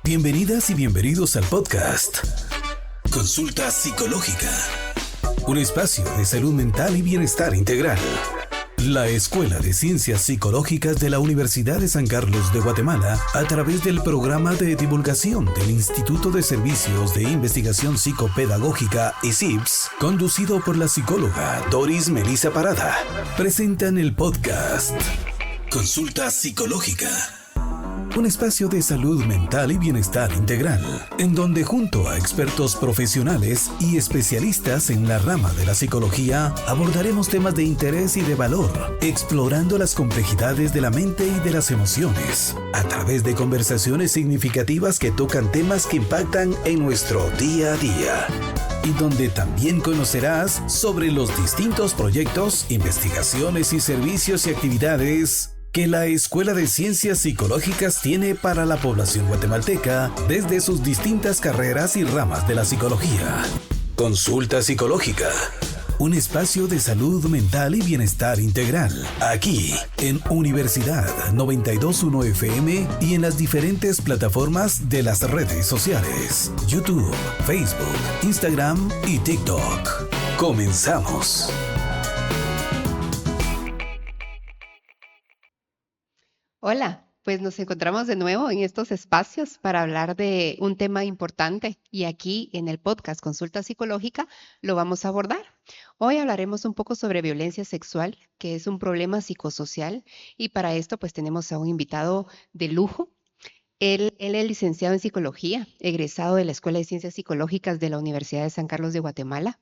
Bienvenidas y bienvenidos al podcast Consulta Psicológica, un espacio de salud mental y bienestar integral. La Escuela de Ciencias Psicológicas de la Universidad de San Carlos de Guatemala, a través del programa de divulgación del Instituto de Servicios de Investigación Psicopedagógica ICIPS, conducido por la psicóloga Doris Melissa Parada, presentan el podcast Consulta Psicológica. Un espacio de salud mental y bienestar integral, en donde junto a expertos profesionales y especialistas en la rama de la psicología, abordaremos temas de interés y de valor, explorando las complejidades de la mente y de las emociones, a través de conversaciones significativas que tocan temas que impactan en nuestro día a día. Y donde también conocerás sobre los distintos proyectos, investigaciones y servicios y actividades que la Escuela de Ciencias Psicológicas tiene para la población guatemalteca desde sus distintas carreras y ramas de la psicología. Consulta Psicológica, un espacio de salud mental y bienestar integral, aquí en Universidad 92.1 FM y en las diferentes plataformas de las redes sociales, YouTube, Facebook, Instagram y TikTok. Comenzamos. Hola, pues nos encontramos de nuevo en estos espacios para hablar de un tema importante y aquí en el podcast Consulta Psicológica lo vamos a abordar. Hoy hablaremos un poco sobre violencia sexual, que es un problema psicosocial, y para esto pues tenemos a un invitado de lujo. Él es licenciado en psicología, egresado de la Escuela de Ciencias Psicológicas de la Universidad de San Carlos de Guatemala.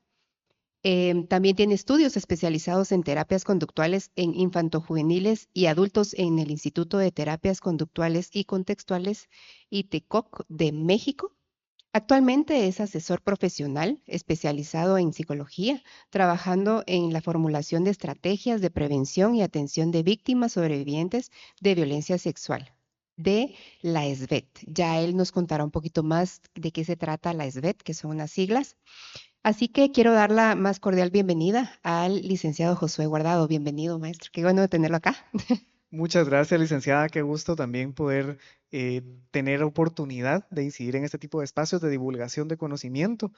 También tiene estudios especializados en terapias conductuales en infantojuveniles y adultos en el Instituto de Terapias Conductuales y Contextuales ITECOC de México. Actualmente es asesor profesional especializado en psicología, trabajando en la formulación de estrategias de prevención y atención de víctimas sobrevivientes de violencia sexual de la SBET. Ya él nos contará un poquito más de qué se trata la SBET, que son unas siglas. Así que quiero dar la más cordial bienvenida al licenciado Josué Guardado. Bienvenido, maestro. Qué bueno tenerlo acá. Muchas gracias, licenciada. Qué gusto también poder tener oportunidad de incidir en este tipo de espacios de divulgación de conocimiento.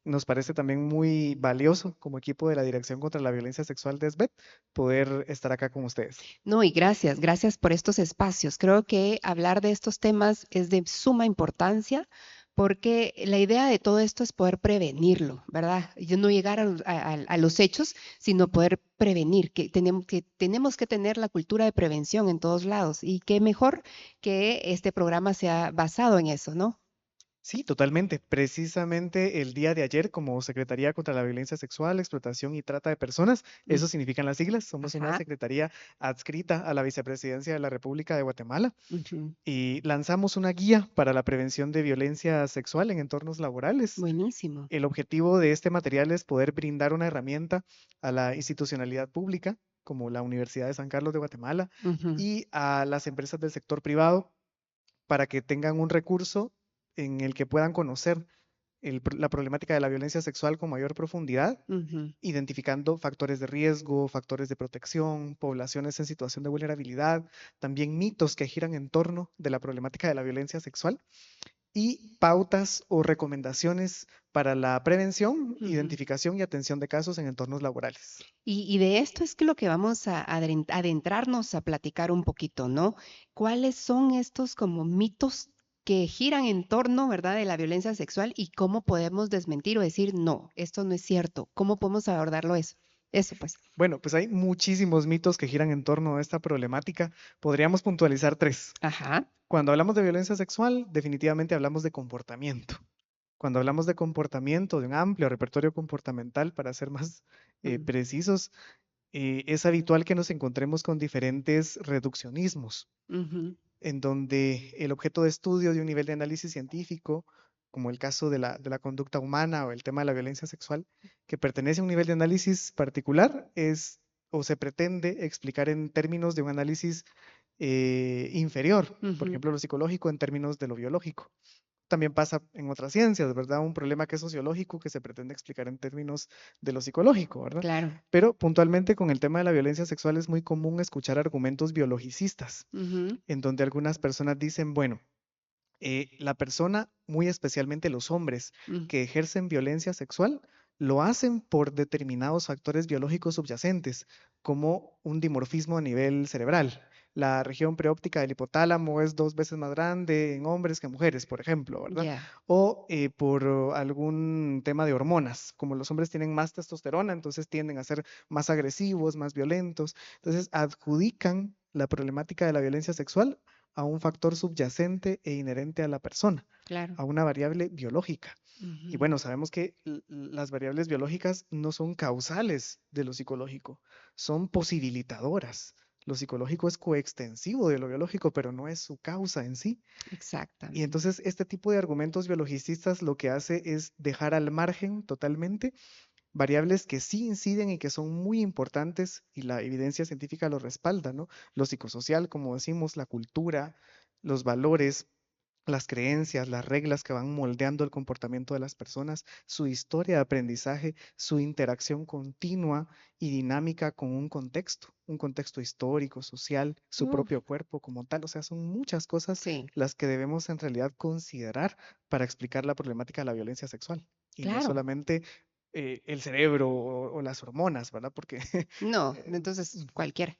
Nos parece también muy valioso como equipo de la Dirección contra la Violencia Sexual de SBET poder estar acá con ustedes. No, y gracias por estos espacios. Creo que hablar de estos temas es de suma importancia, porque la idea de todo esto es poder prevenirlo, ¿verdad? Y no llegar a los hechos, sino poder prevenir, que tenemos que tener la cultura de prevención en todos lados. Y qué mejor que este programa sea basado en eso, ¿no? Sí, totalmente. Precisamente el día de ayer, como Secretaría contra la Violencia Sexual, Explotación y Trata de Personas, eso significan las siglas, somos una secretaría adscrita a la Vicepresidencia de la República de Guatemala y lanzamos una guía para la prevención de violencia sexual en entornos laborales. Buenísimo. El objetivo de este material es poder brindar una herramienta a la institucionalidad pública, como la Universidad de San Carlos de Guatemala, y a las empresas del sector privado para que tengan un recurso en el que puedan conocer la problemática de la violencia sexual con mayor profundidad, identificando factores de riesgo, factores de protección, poblaciones en situación de vulnerabilidad, también mitos que giran en torno de la problemática de la violencia sexual y pautas o recomendaciones para la prevención, identificación y atención de casos en entornos laborales. Y de esto es que lo que vamos a adentrarnos a platicar un poquito, ¿no? ¿Cuáles son estos como mitos que giran en torno, ¿verdad?, de la violencia sexual y cómo podemos desmentir o decir, no, esto no es cierto? ¿Cómo podemos abordarlo eso? Eso pues. Bueno, pues hay muchísimos mitos que giran en torno a esta problemática. Podríamos puntualizar 3. Ajá. Cuando hablamos de violencia sexual, definitivamente hablamos de comportamiento. Cuando hablamos de comportamiento, de un amplio repertorio comportamental, para ser más precisos, es habitual que nos encontremos con diferentes reduccionismos, en donde el objeto de estudio de un nivel de análisis científico, como el caso de la conducta humana o el tema de la violencia sexual, que pertenece a un nivel de análisis particular, es o se pretende explicar en términos de un análisis inferior, por ejemplo, lo psicológico en términos de lo biológico. También pasa en otras ciencias, ¿verdad? Un problema que es sociológico que se pretende explicar en términos de lo psicológico, ¿verdad? Claro. Pero puntualmente con el tema de la violencia sexual es muy común escuchar argumentos biologicistas, en donde algunas personas dicen, bueno, La persona, muy especialmente los hombres Mm, que ejercen violencia sexual, lo hacen por determinados factores biológicos subyacentes, como un dimorfismo a nivel cerebral. La región preóptica del hipotálamo es 2 veces más grande en hombres que en mujeres, por ejemplo, ¿verdad? ya. O por algún tema de hormonas, como los hombres tienen más testosterona, entonces tienden a ser más agresivos, más violentos. Entonces adjudican la problemática de la violencia sexual a un factor subyacente e inherente a la persona, Claro. a una variable biológica. Y Ujú. bueno, sabemos que las variables biológicas no son causales de lo psicológico, son posibilitadoras. Lo psicológico es coextensivo de lo biológico, pero no es su causa en sí. Y Exactamente. entonces este tipo de argumentos biologicistas lo que hace es dejar al margen totalmente variables que sí inciden y que son muy importantes y la evidencia científica lo respalda, ¿no? Lo psicosocial, como decimos, la cultura, los valores, las creencias, las reglas que van moldeando el comportamiento de las personas, su historia de aprendizaje, su interacción continua y dinámica con un contexto histórico, social, su Uf, propio cuerpo como tal. O sea, son muchas cosas sí, las que debemos en realidad considerar para explicar la problemática de la violencia sexual y no claro. solamente el cerebro o las hormonas, ¿verdad? Porque No, eh, entonces cualquiera,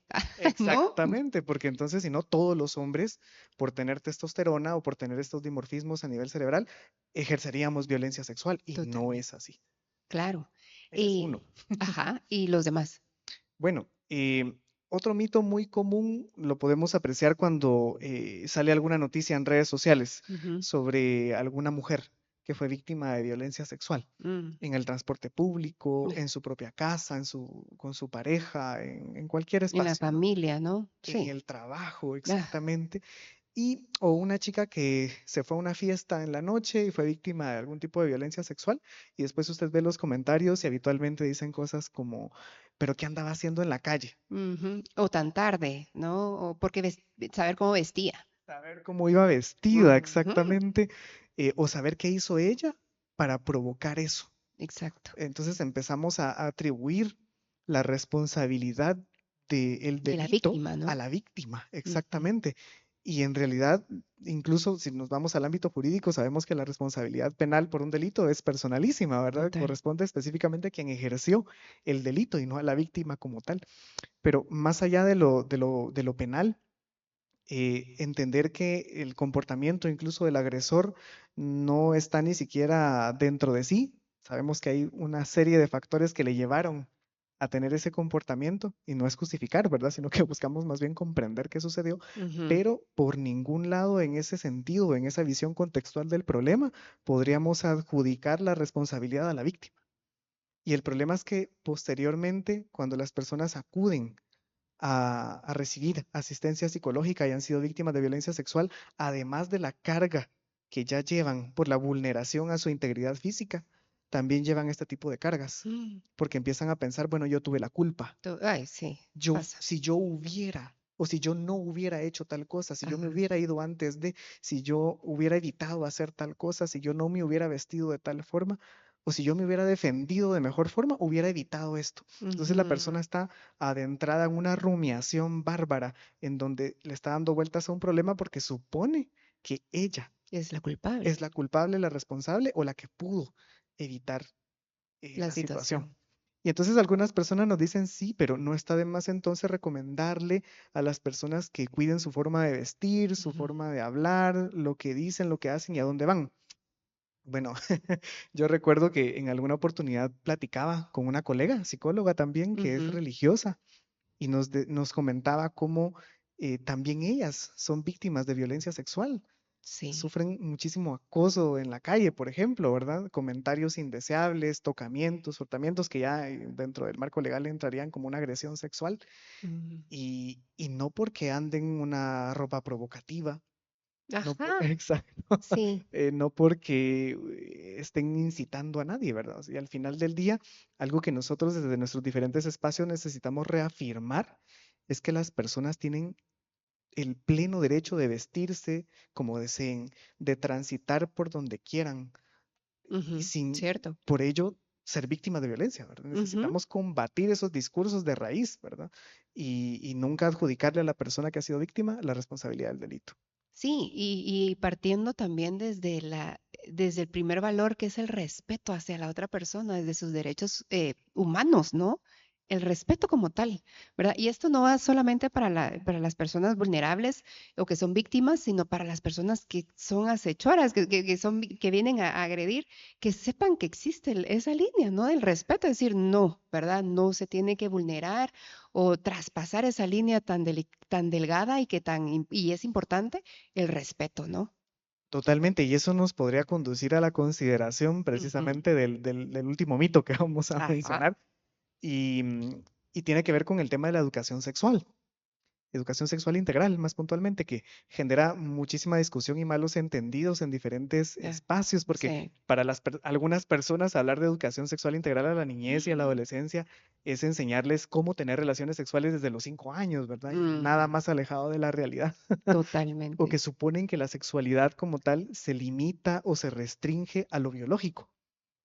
¿no? exactamente, porque entonces si no todos los hombres, por tener testosterona o por tener estos dimorfismos a nivel cerebral, ejerceríamos violencia sexual y no Totalmente, es así. claro. Ese es uno. Ajá, y los demás. Bueno, otro mito muy común lo podemos apreciar cuando sale alguna noticia en redes sociales Ujú, sobre alguna mujer que fue víctima de violencia sexual mm, en el transporte público, eh, en su propia casa, con su pareja, en cualquier en la espacio, ¿no? familia, ¿no? En Sí. el trabajo, Ah, exactamente. O una chica que se fue a una fiesta en la noche y fue víctima de algún tipo de violencia sexual, y después usted ve los comentarios y habitualmente dicen cosas como, ¿pero qué andaba haciendo en la calle? ujú. O tan tarde, ¿no? O porque saber cómo vestía. Saber cómo iba vestida Ujú, exactamente, o saber qué hizo ella para provocar eso. exacto. Entonces empezamos a atribuir la responsabilidad del De la delito víctima, a ¿no? la víctima, Ujú, exactamente. Y en realidad, incluso si nos vamos al ámbito jurídico, sabemos que la responsabilidad penal por un delito es personalísima, ¿verdad? total. Corresponde específicamente a quien ejerció el delito y no a la víctima como tal. Pero más allá de lo penal, entender que el comportamiento incluso del agresor no está ni siquiera dentro de sí. Sabemos que hay una serie de factores que le llevaron a tener ese comportamiento y no es justificar, ¿verdad? Sino que buscamos más bien comprender qué sucedió, Ujú, pero por ningún lado en ese sentido, en esa visión contextual del problema, podríamos adjudicar la responsabilidad a la víctima. Y el problema es que posteriormente, cuando las personas acuden a recibir asistencia psicológica y han sido víctimas de violencia sexual, además de la carga que ya llevan por la vulneración a su integridad física, también llevan este tipo de cargas, mm, porque empiezan a pensar, bueno, yo tuve la culpa, Ay, sí, pasa. si yo hubiera, o si yo no hubiera hecho tal cosa, si yo me Ajá. hubiera ido antes de, si yo hubiera evitado hacer tal cosa, si yo no me hubiera vestido de tal forma, o si yo me hubiera defendido de mejor forma, hubiera evitado esto. Entonces la Ujú, persona está adentrada en una rumiación bárbara en donde le está dando vueltas a un problema porque supone que ella es la culpable, es la culpable, la responsable o la que pudo evitar la la situación. situación. Y entonces algunas personas nos dicen, sí, pero no está de más entonces recomendarle a las personas que cuiden su forma de vestir, su Ujú, forma de hablar, lo que dicen, lo que hacen y a dónde van. Bueno, yo recuerdo que en alguna oportunidad platicaba con una colega, psicóloga también, que es ujú, religiosa, y nos comentaba cómo también ellas son víctimas de violencia sexual, sí. sufren muchísimo acoso en la calle, por ejemplo, ¿verdad? Comentarios indeseables, tocamientos, hurtamientos que ya dentro del marco legal entrarían como una agresión sexual Mm, y no porque anden una ropa provocativa, no ajá, exacto, sí. no porque estén incitando a nadie, ¿verdad? O sea, y al final del día, algo que nosotros desde nuestros diferentes espacios necesitamos reafirmar es que las personas tienen el pleno derecho de vestirse como deseen, de transitar por donde quieran y Ujú, sin cierto. por ello ser víctimas de violencia, ¿verdad? Ujú, Necesitamos combatir esos discursos de raíz, ¿verdad? Y nunca adjudicarle a la persona que ha sido víctima la responsabilidad del delito. Sí, y partiendo también desde el primer valor que es el respeto hacia la otra persona, desde sus derechos humanos, ¿no? El respeto como tal, ¿verdad? Y esto no va solamente para las personas vulnerables o que son víctimas, sino para las personas que son acechoras, que vienen a agredir, que sepan que existe esa línea, ¿no? Del respeto, es decir, no, ¿verdad? No se tiene que vulnerar o traspasar esa línea tan delgada y es importante el respeto, ¿no? Totalmente, y eso nos podría conducir a la consideración Ujú. precisamente del último mito que vamos a Ajá. mencionar, y, y tiene que ver con el tema de la educación sexual integral, más puntualmente, que genera muchísima discusión y malos entendidos en diferentes Ya. espacios, porque Sí. para algunas personas hablar de educación sexual integral a la niñez y a la adolescencia es enseñarles cómo tener relaciones sexuales desde los 5 años, ¿verdad? Y nada Ujú. más alejado de la realidad. O que Totalmente. suponen que la sexualidad como tal se limita o se restringe a lo biológico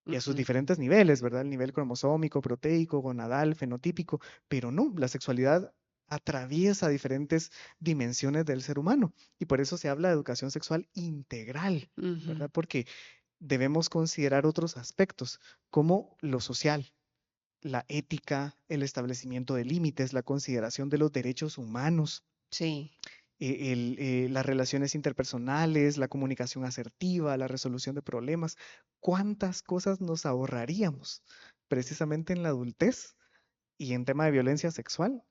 y a sus Ujú. diferentes niveles, ¿verdad? El nivel cromosómico, proteico, gonadal, fenotípico, pero no, la sexualidad atraviesa diferentes dimensiones del ser humano y por eso se habla de educación sexual integral, Ujú. ¿verdad? Porque debemos considerar otros aspectos como lo social, la ética, el establecimiento de límites, la consideración de los derechos humanos, Sí. las relaciones interpersonales, la comunicación asertiva, la resolución de problemas. ¿Cuántas cosas nos ahorraríamos precisamente en la adultez y en tema de violencia sexual?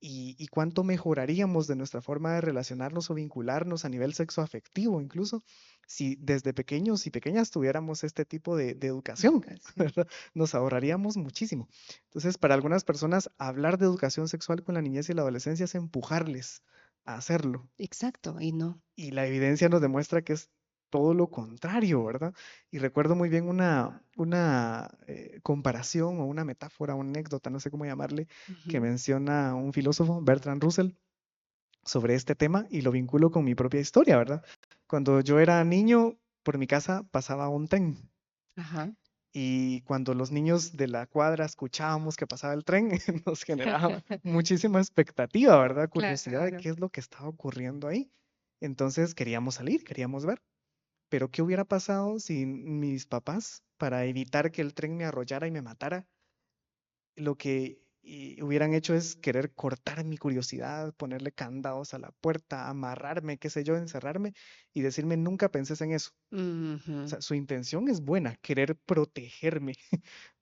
¿Y cuánto mejoraríamos de nuestra forma de relacionarnos o vincularnos a nivel sexoafectivo, incluso si desde pequeños y pequeñas tuviéramos este tipo de educación? Educación. ¿Verdad? Nos ahorraríamos muchísimo. Entonces, para algunas personas, hablar de educación sexual con la niñez y la adolescencia es empujarles a hacerlo. Exacto. Y no. Y la evidencia nos demuestra que es todo lo contrario, ¿verdad? Y recuerdo muy bien una comparación o una metáfora, una anécdota, no sé cómo llamarle, que Ujú. menciona un filósofo, Bertrand Russell, sobre este tema y lo vinculo con mi propia historia, ¿verdad? Cuando yo era niño, por mi casa pasaba un tren Ajá. y cuando los niños de la cuadra escuchábamos que pasaba el tren, nos generaba muchísima expectativa, ¿verdad? Curiosidad de Claro. qué es lo que estaba ocurriendo ahí. Entonces queríamos salir, queríamos ver. Pero ¿qué hubiera pasado si mis papás, para evitar que el tren me arrollara y me matara, lo que hubieran hecho es querer cortar mi curiosidad, ponerle candados a la puerta, amarrarme, qué sé yo, encerrarme y decirme nunca penses en eso? O Ujú. sea, su intención es buena, querer protegerme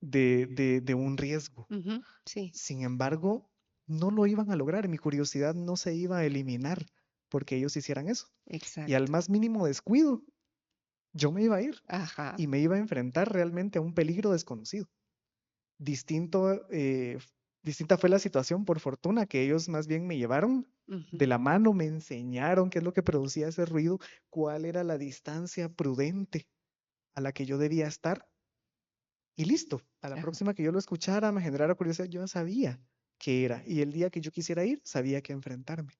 de un riesgo. Ujú. Sí. Sin embargo, no lo iban a lograr, mi curiosidad no se iba a eliminar porque ellos hicieran eso. Y al Exacto. más mínimo descuido, yo me iba a ir Ajá. y me iba a enfrentar realmente a un peligro desconocido. Distinto, distinta fue la situación, por fortuna, que ellos más bien me llevaron Ujú. de la mano, me enseñaron qué es lo que producía ese ruido, cuál era la distancia prudente a la que yo debía estar y listo. A la Ajá. próxima que yo lo escuchara, me generara curiosidad, yo ya sabía qué era y el día que yo quisiera ir, sabía que enfrentarme.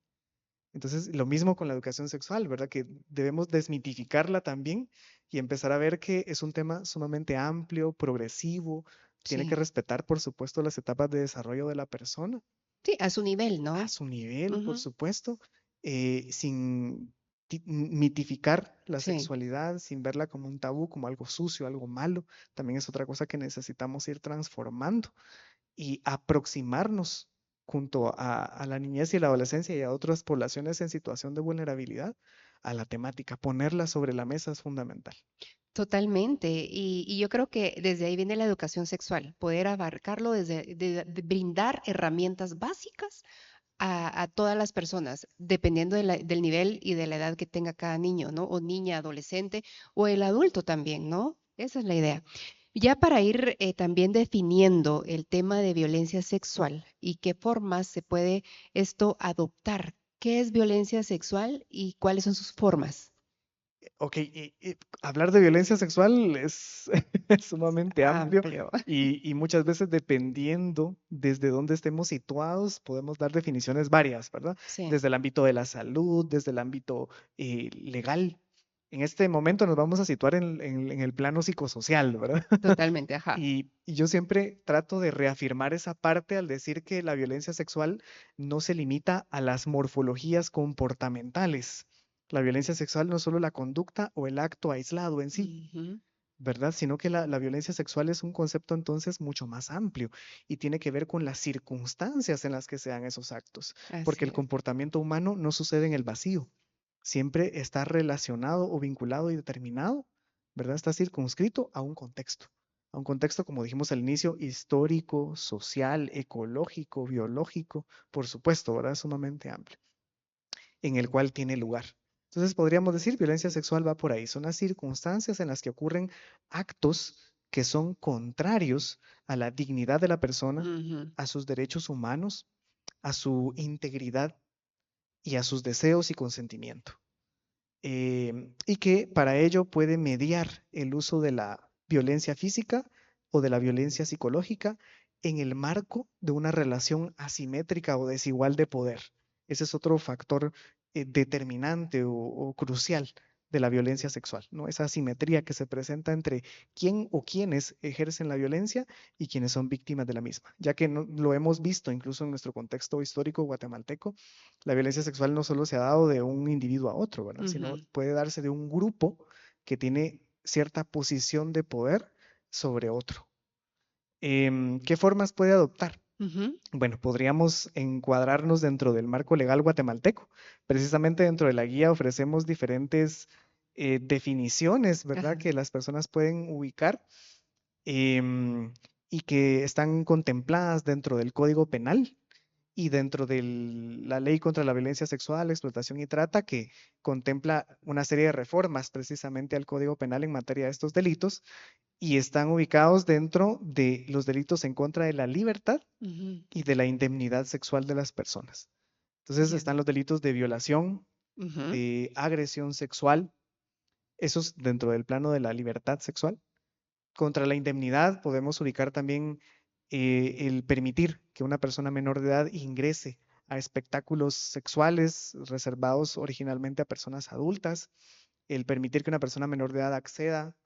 Entonces, lo mismo con la educación sexual, ¿verdad? Que debemos desmitificarla también y empezar a ver que es un tema sumamente amplio, progresivo, tiene que Sí. respetar, por supuesto, las etapas de desarrollo de la persona, Sí, a su nivel, a ¿no? su nivel, por Ujú. supuesto, sin mitificar la Sí. sexualidad, sin verla como un tabú, como algo sucio, algo malo. También es otra cosa que necesitamos ir transformando y aproximarnos junto a la niñez y la adolescencia y a otras poblaciones en situación de vulnerabilidad a la temática. Ponerla sobre la mesa es fundamental. Totalmente. Y yo creo que desde ahí viene la educación sexual, poder abarcarlo de brindar herramientas básicas a todas las personas, dependiendo del nivel y de la edad que tenga cada niño, ¿no? O niña, adolescente, o el adulto también, ¿no? Esa es la idea. Ya para ir también definiendo el tema de violencia sexual y qué formas se puede esto adoptar. ¿Qué es violencia sexual y cuáles son sus formas? Ok, hablar de violencia sexual es, es sumamente amplio Amplio. y muchas veces dependiendo desde dónde estemos situados, podemos dar definiciones varias, ¿verdad? Sí, Desde el ámbito de la salud, desde el ámbito legal. En este momento nos vamos a situar en el plano psicosocial, ¿verdad? totalmente, ajá. Y yo siempre trato de reafirmar esa parte al decir que la violencia sexual no se limita a las morfologías comportamentales. La violencia sexual no es solo la conducta o el acto aislado en sí, Ujú. ¿verdad? Sino que la violencia sexual es un concepto entonces mucho más amplio y tiene que ver con las circunstancias en las que se dan esos actos, porque Así el es. comportamiento humano no sucede en el vacío, siempre está relacionado o vinculado y determinado, ¿verdad? Está circunscrito a un contexto, como dijimos al inicio, histórico, social, ecológico, biológico, por supuesto, ¿verdad? Sumamente amplio, en el cual tiene lugar. Entonces podríamos decir, violencia sexual va por ahí. Son las circunstancias en las que ocurren actos que son contrarios a la dignidad de la persona, Ujú. a sus derechos humanos, a su integridad y a sus deseos y consentimiento. Y que para ello puede mediar el uso de la violencia física o de la violencia psicológica en el marco de una relación asimétrica o desigual de poder. Ese es otro factor determinante o crucial de la violencia sexual, ¿no? Esa asimetría que se presenta entre quién o quiénes ejercen la violencia y quienes son víctimas de la misma, ya que lo hemos visto incluso en nuestro contexto histórico guatemalteco. La violencia sexual no solo se ha dado de un individuo a otro, ¿verdad? Sino Ujú. puede darse de un grupo que tiene cierta posición de poder sobre otro. ¿Qué formas puede adoptar? Ujú. Bueno, podríamos encuadrarnos dentro del marco legal guatemalteco. Precisamente dentro de la guía ofrecemos diferentes definiciones, ¿verdad? Ajá. Que las personas pueden ubicar em, y que están contempladas dentro del Código Penal y dentro de la ley contra la violencia sexual, explotación y trata, que contempla una serie de reformas precisamente al Código Penal en materia de estos delitos, y están ubicados dentro de los delitos en contra de la libertad Ujú. y de la indemnidad sexual de las personas. Entonces Ya. están los delitos de violación, Ujú. de agresión sexual, esos dentro del plano de la libertad sexual. Contra la indemnidad podemos ubicar también el permitir que una persona menor de edad ingrese a espectáculos sexuales reservados originalmente a personas adultas, el permitir que una persona menor de edad acceda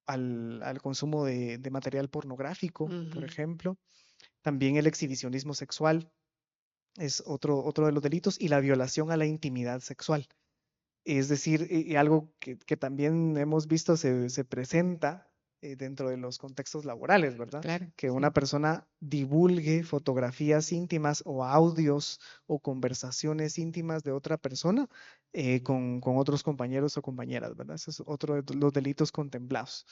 al consumo de material pornográfico, por Ujú. ejemplo. También el exhibicionismo sexual es otro de los delitos y la violación a la intimidad sexual. Es decir, y algo que también hemos visto se presenta dentro de los contextos laborales, ¿verdad? Claro, Que una sí. persona divulgue fotografías íntimas o audios o conversaciones íntimas de otra persona con otros compañeros o compañeras, ¿verdad? Ese es otro de los delitos contemplados.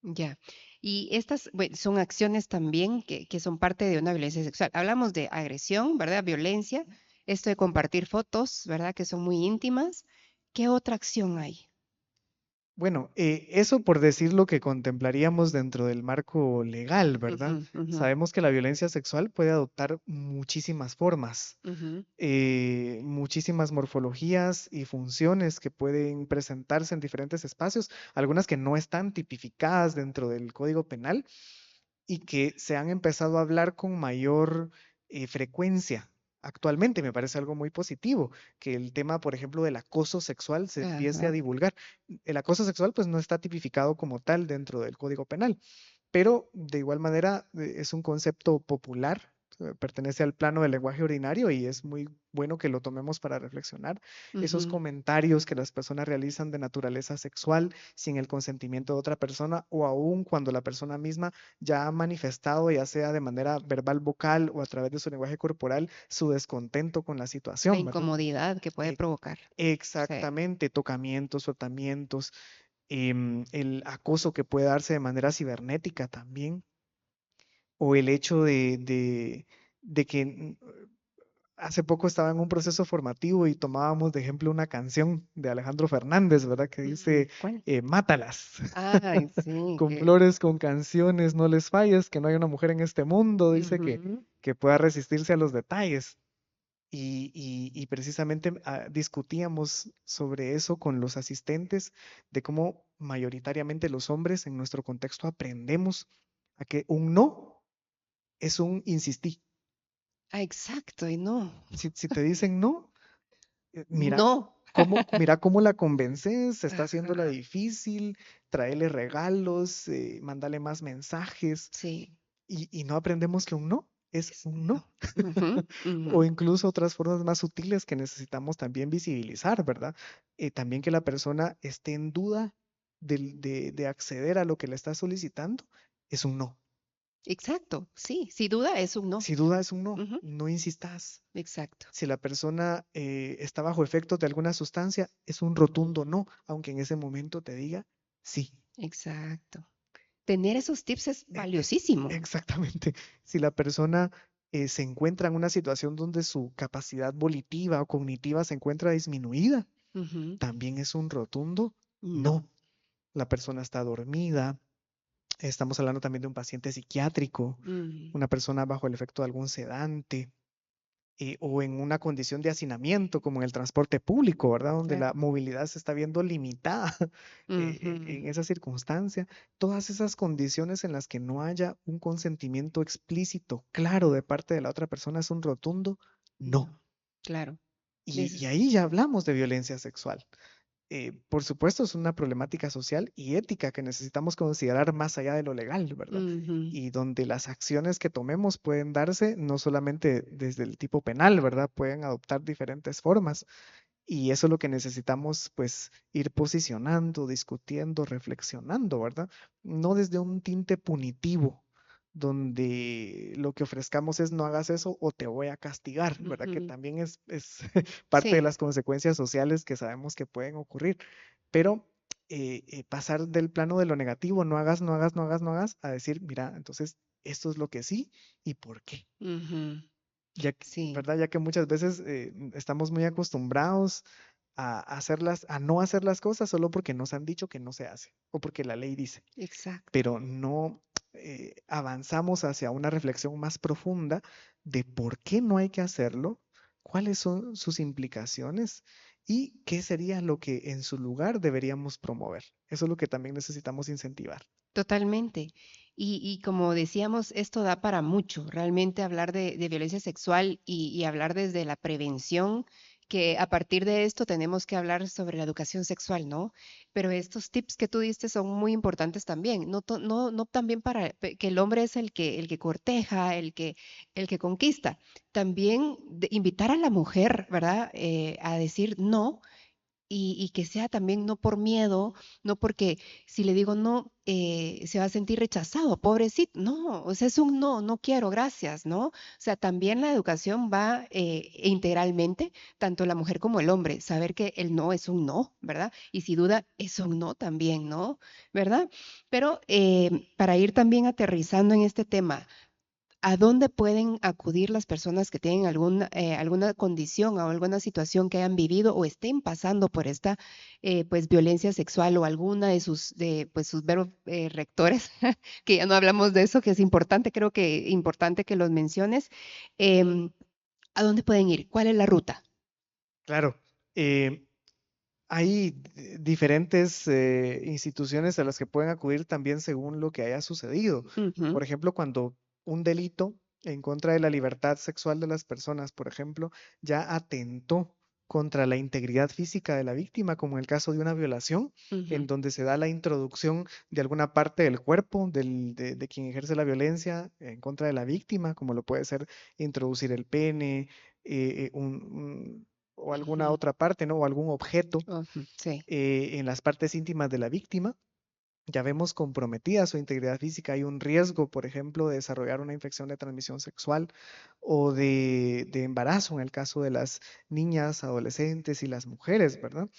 Ya. Y estas, bueno, son acciones también que son parte de una violencia sexual. Hablamos de agresión, ¿verdad? Violencia, esto de compartir fotos, ¿verdad? Que son muy íntimas. ¿Qué otra acción hay? Bueno, eso por decir lo que contemplaríamos dentro del marco legal, Ujú. ¿verdad? Ujú. Sabemos que la violencia sexual puede adoptar muchísimas formas, Ujú. muchísimas morfologías y funciones que pueden presentarse en diferentes espacios, algunas que no están tipificadas dentro del Código Penal y que se han empezado a hablar con mayor frecuencia. Actualmente me parece algo muy positivo que el tema, por ejemplo, del acoso sexual se empiece a Ajá. divulgar. El acoso sexual pues no está tipificado como tal dentro del Código Penal, pero de igual manera es un concepto popular, pertenece al plano del lenguaje ordinario y es muy bueno que lo tomemos para reflexionar. Esos Ujú. comentarios que las personas realizan de naturaleza sexual sin el consentimiento de otra persona o aún cuando la persona misma ya ha manifestado, ya sea de manera verbal, vocal o a través de su lenguaje corporal, su descontento con la La situación, ¿verdad? incomodidad que puede E- provocar. Sí. Exactamente, tocamientos, frotamientos, el acoso que puede darse de manera cibernética también, o el hecho de que hace poco estaba en un proceso formativo y tomábamos de ejemplo una canción de Alejandro Fernández, ¿verdad? Que dice, ¿Cuál? mátalas, Ay, sí, con que. flores, con canciones, no les falles, que no hay una mujer en este mundo, dice Ujú. que pueda resistirse a los detalles. Y precisamente discutíamos sobre eso con los asistentes, de cómo mayoritariamente los hombres en nuestro contexto aprendemos a que un no es un insistí. Ah, exacto, y no. Si te dicen no, mira No. mira cómo la convences, está haciéndola Ajá. difícil, tráele regalos, mándale más mensajes, Sí. y no aprendemos que un no es un no. Ujú, O ujú, incluso otras formas más sutiles que necesitamos también visibilizar, ¿verdad? También que la persona esté en duda de acceder a lo que le está solicitando, es un no. exacto, sí, sin duda es un no. Si duda es un no, Ujú, no insistas. exacto, Si la persona está bajo efectos de alguna sustancia, es un rotundo no, aunque en ese momento te diga sí. exacto. Tener esos tips es E- valiosísimo. Exactamente. Si la persona se encuentra en una situación donde su capacidad volitiva o cognitiva se encuentra disminuida, Ujú, también es un rotundo no. no. La persona está dormida. Estamos hablando también de un paciente psiquiátrico, Mm, una persona bajo el efecto de algún sedante, o en una condición de hacinamiento, como en el transporte público, ¿verdad? Donde claro. la movilidad se está viendo limitada Ujú, en esa circunstancia. Todas esas condiciones en las que no haya un consentimiento explícito, claro, de parte de la otra persona es un rotundo no. no, claro. Y Es, ahí ya hablamos de violencia sexual. Por supuesto, es una problemática social y ética que necesitamos considerar más allá de lo legal, ¿verdad? ujú, Y donde las acciones que tomemos pueden darse no solamente desde el tipo penal, ¿verdad? Pueden adoptar diferentes formas. Y eso es lo que necesitamos, pues, ir posicionando, discutiendo, reflexionando, ¿verdad? No desde un tinte punitivo, donde lo que ofrezcamos es no hagas eso o te voy a castigar, ¿verdad? Que ujú. también es parte de Sí, las consecuencias sociales que sabemos que pueden ocurrir. Pero pasar del plano de lo negativo, no hagas, no hagas, no hagas, no hagas, a decir, mira, entonces esto es lo que sí y por qué. ujú, sí, ¿Verdad? Ya que muchas veces estamos muy acostumbrados a no hacer las cosas solo porque nos han dicho que no se hace o porque la ley dice, exacto. pero no avanzamos hacia una reflexión más profunda de por qué no hay que hacerlo, cuáles son sus implicaciones y qué sería lo que en su lugar deberíamos promover. Eso es lo que también necesitamos incentivar. Totalmente. Y como decíamos, esto da para mucho, realmente hablar de violencia sexual y hablar desde la prevención, que a partir de esto tenemos que hablar sobre la educación sexual, ¿no? Pero estos tips que tú diste son muy importantes también, no también para que el hombre es el que corteja, el que conquista, también invitar a la mujer, ¿verdad? A decir no y que sea también no por miedo, no porque si le digo no, se va a sentir rechazado, pobrecito. No, o sea, es un no, no quiero, gracias, ¿no? O sea, también la educación va integralmente, tanto la mujer como el hombre, saber que el no es un no, ¿verdad? Y si duda, es un no también, ¿no? ¿Verdad? Pero para ir también aterrizando en este tema, ¿a dónde pueden acudir las personas que tienen alguna condición o alguna situación que hayan vivido o estén pasando por esta pues violencia sexual o alguna de pues sus verbos rectores, que ya no hablamos de eso, que es importante, creo que importante que los menciones. em, ¿A dónde pueden ir? ¿Cuál es la ruta? Claro. eh, Hay diferentes instituciones a las que pueden acudir también según lo que haya sucedido. Ujú, Por ejemplo, cuando un delito en contra de la libertad sexual de las personas, por ejemplo, ya atentó contra la integridad física de la víctima, como en el caso de una violación, en ujú, donde se da la introducción de alguna parte del cuerpo de quien ejerce la violencia en contra de la víctima, como lo puede ser introducir el pene, o alguna ujú, otra parte, ¿no? O algún objeto ujú, sí. en las partes íntimas de la víctima. Ya vemos comprometida su integridad física. Hay un riesgo, por ejemplo, de desarrollar una infección de transmisión sexual o de embarazo en el caso de las niñas, adolescentes y las mujeres, ¿verdad?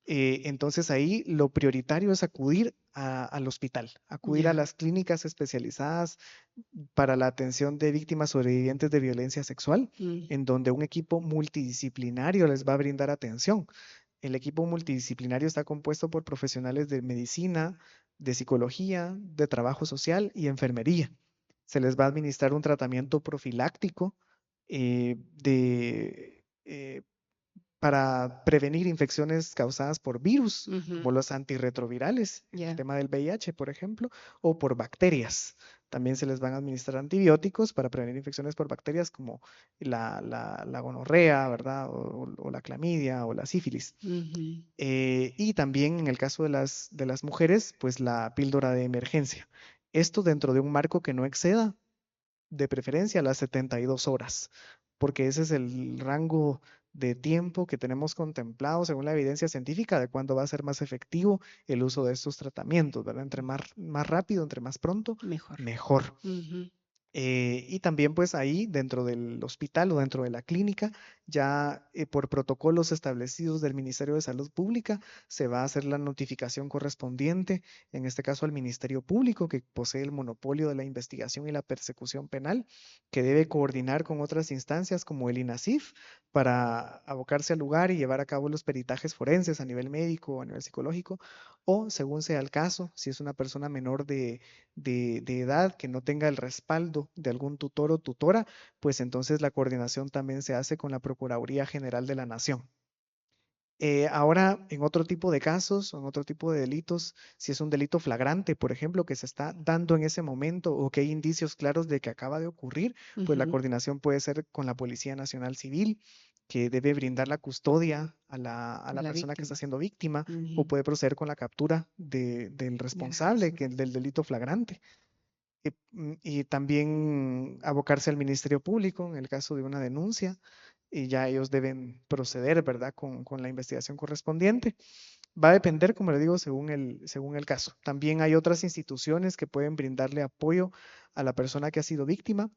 Entonces ahí lo prioritario es acudir al hospital, acudir a Ya. las clínicas especializadas para la atención de víctimas sobrevivientes de violencia sexual, Mm, en donde un equipo multidisciplinario les va a brindar atención. El equipo multidisciplinario está compuesto por profesionales de medicina, de psicología, de trabajo social y enfermería. Se les va a administrar un tratamiento profiláctico para prevenir infecciones causadas por virus, ujú, como los antirretrovirales, el ya. tema del VIH, por ejemplo, o por bacterias. También se les van a administrar antibióticos para prevenir infecciones por bacterias como la gonorrea, ¿verdad? O la clamidia o la sífilis. Ujú, Y también en el caso de las mujeres, pues la píldora de emergencia. Esto dentro de un marco que no exceda de preferencia las 72 horas, porque ese es el rango de tiempo que tenemos contemplado según la evidencia científica de cuándo va a ser más efectivo el uso de estos tratamientos, ¿verdad? Entre más rápido, entre más pronto, Mejor. mejor. Ujú. Y también pues ahí dentro del hospital o dentro de la clínica, ya por protocolos establecidos del Ministerio de Salud Pública, se va a hacer la notificación correspondiente, en este caso al Ministerio Público, que posee el monopolio de la investigación y la persecución penal, que debe coordinar con otras instancias como el INASIF para abocarse al lugar y llevar a cabo los peritajes forenses a nivel médico o a nivel psicológico, o según sea el caso, si es una persona menor de edad que no tenga el respaldo de algún tutor o tutora, pues entonces la coordinación también se hace con la Procuraduría General de la Nación. Ahora, en otro tipo de casos, en otro tipo de delitos, si es un delito flagrante, por ejemplo, que se está dando en ese momento o que hay indicios claros de que acaba de ocurrir, pues la Ujú. coordinación puede ser con la Policía Nacional Civil, que debe brindar la custodia a la La persona que está víctima. siendo víctima, o Ujú. puede proceder con la captura del Del responsable agresor. del delito flagrante. Y también abocarse al Ministerio Público en el caso de una denuncia, y ya ellos deben proceder, ¿verdad?, con la investigación correspondiente. Va a depender, como le digo, según el caso. También hay otras instituciones que pueden brindarle apoyo a la persona que ha sido víctima,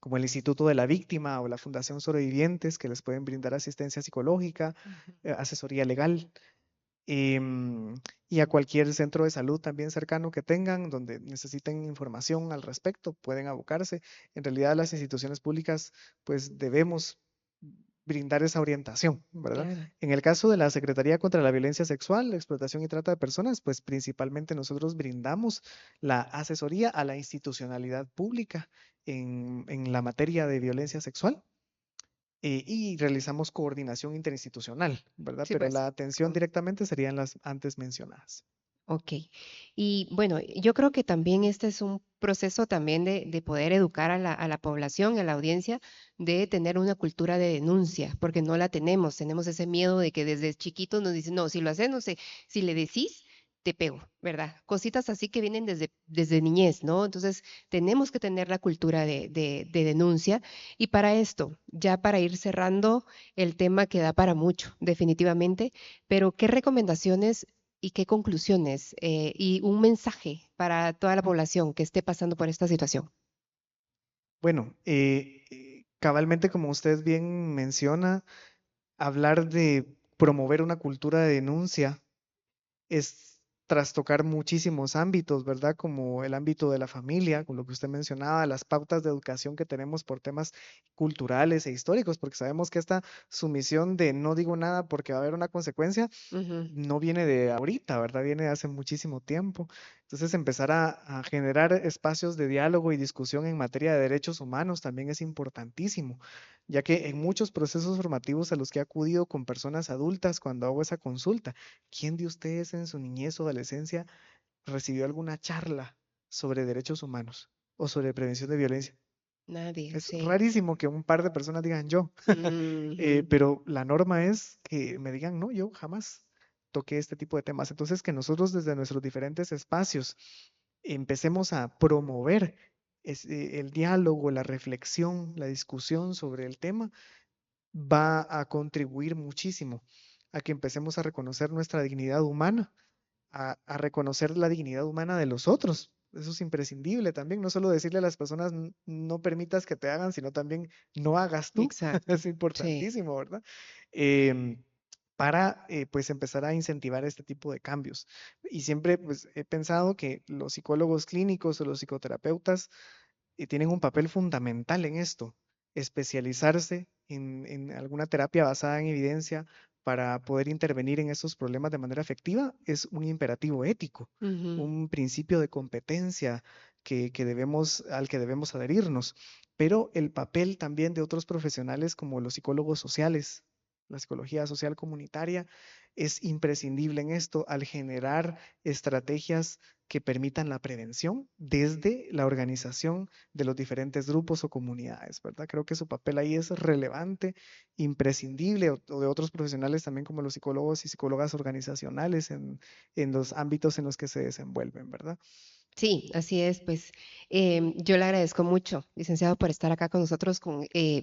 como el Instituto de la Víctima o la Fundación Sobrevivientes, que les pueden brindar asistencia psicológica, Ujú. asesoría legal. Y a cualquier centro de salud también cercano que tengan, donde necesiten información al respecto, pueden abocarse. En realidad, las instituciones públicas, pues debemos brindar esa orientación, ¿verdad? Claro. En el caso de la Secretaría contra la Violencia Sexual, la Explotación y Trata de Personas, pues principalmente nosotros brindamos la asesoría a la institucionalidad pública en la materia de violencia sexual, y realizamos coordinación interinstitucional, ¿verdad? Sí, Pero pues. la atención directamente serían las antes mencionadas. Ok. Y bueno, yo creo que también este es un proceso también de poder educar a la población, a la audiencia, de tener una cultura de denuncia, porque no la tenemos. Tenemos ese miedo de que desde chiquitos nos dicen, no, si lo haces, no sé, si le decís, te pego, ¿verdad? Cositas así que vienen desde niñez, ¿no? Entonces, tenemos que tener la cultura de denuncia. Y para esto, ya para ir cerrando el tema que da para mucho, definitivamente, pero ¿qué recomendaciones y qué conclusiones y un mensaje para toda la población que esté pasando por esta situación? Bueno, cabalmente como usted bien menciona, hablar de promover una cultura de denuncia es trastocar muchísimos ámbitos, ¿verdad? Como el ámbito de la familia, con lo que usted mencionaba, las pautas de educación que tenemos por temas culturales e históricos, porque sabemos que esta sumisión de no digo nada porque va a haber una consecuencia, Ujú. no viene de ahorita, ¿verdad? Viene de hace muchísimo tiempo. Entonces, empezar a generar espacios de diálogo y discusión en materia de derechos humanos también es importantísimo, ya que en muchos procesos formativos a los que he acudido con personas adultas cuando hago esa consulta, ¿quién de ustedes en su niñez o adolescencia recibió alguna charla sobre derechos humanos o sobre prevención de violencia? Nadie, Es sí. rarísimo que un par de personas digan yo. Ujú. Pero la norma es que me digan, no, yo jamás toqué este tipo de temas. Entonces, que nosotros desde nuestros diferentes espacios empecemos a promover el diálogo, la reflexión, la discusión sobre el tema, va a contribuir muchísimo a que empecemos a reconocer nuestra dignidad humana, a reconocer la dignidad humana de los otros. Eso es imprescindible también, no solo decirle a las personas no permitas que te hagan, sino también no hagas tú. Exacto. Es Sí. importantísimo, ¿verdad? Em, para pues empezar a incentivar este tipo de cambios. Y siempre pues he pensado que los psicólogos clínicos o los psicoterapeutas tienen un papel fundamental en esto, especializarse en alguna terapia basada en evidencia para poder intervenir en estos problemas de manera efectiva es un imperativo ético, Ujú. un principio de competencia al que debemos adherirnos. Pero el papel también de otros profesionales como los psicólogos sociales, la psicología social comunitaria, es imprescindible en esto al generar estrategias que permitan la prevención desde la organización de los diferentes grupos o comunidades, ¿verdad? Creo que su papel ahí es relevante, imprescindible, o de otros profesionales también como los psicólogos y psicólogas organizacionales en los ámbitos en los que se desenvuelven, ¿verdad? Sí, así es. Pues yo le agradezco mucho, licenciado, por estar acá con nosotros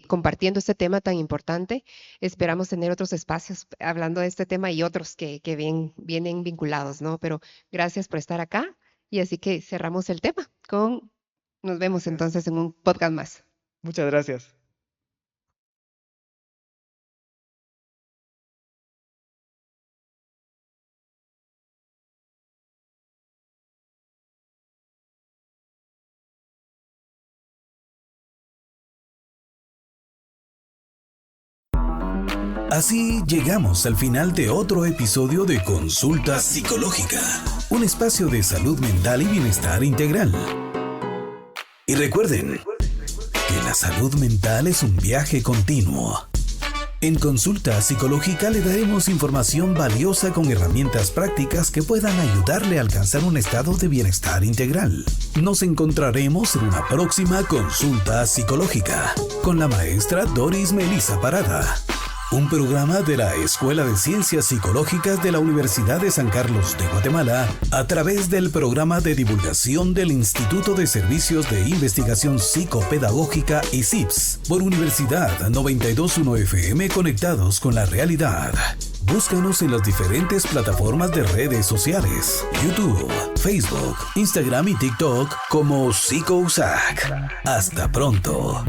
compartiendo este tema tan importante. Esperamos tener otros espacios hablando de este tema y otros que vienen vinculados, ¿no? Pero gracias por estar acá y así que cerramos el tema nos vemos Gracias. entonces en un podcast más. Muchas gracias. Así llegamos al final de otro episodio de Consulta Psicológica, un espacio de salud mental y bienestar integral. Y recuerden que la salud mental es un viaje continuo. En Consulta Psicológica le daremos información valiosa con herramientas prácticas que puedan ayudarle a alcanzar un estado de bienestar integral. Nos encontraremos en una próxima Consulta Psicológica con la maestra Doris Melissa Parada. Un programa de la Escuela de Ciencias Psicológicas de la Universidad de San Carlos de Guatemala a través del programa de divulgación del Instituto de Servicios de Investigación Psicopedagógica ICIPS por Universidad 921 FM, conectados con la realidad. Búscanos en las diferentes plataformas de redes sociales: YouTube, Facebook, Instagram y TikTok como PsicoUSAC. Hasta pronto.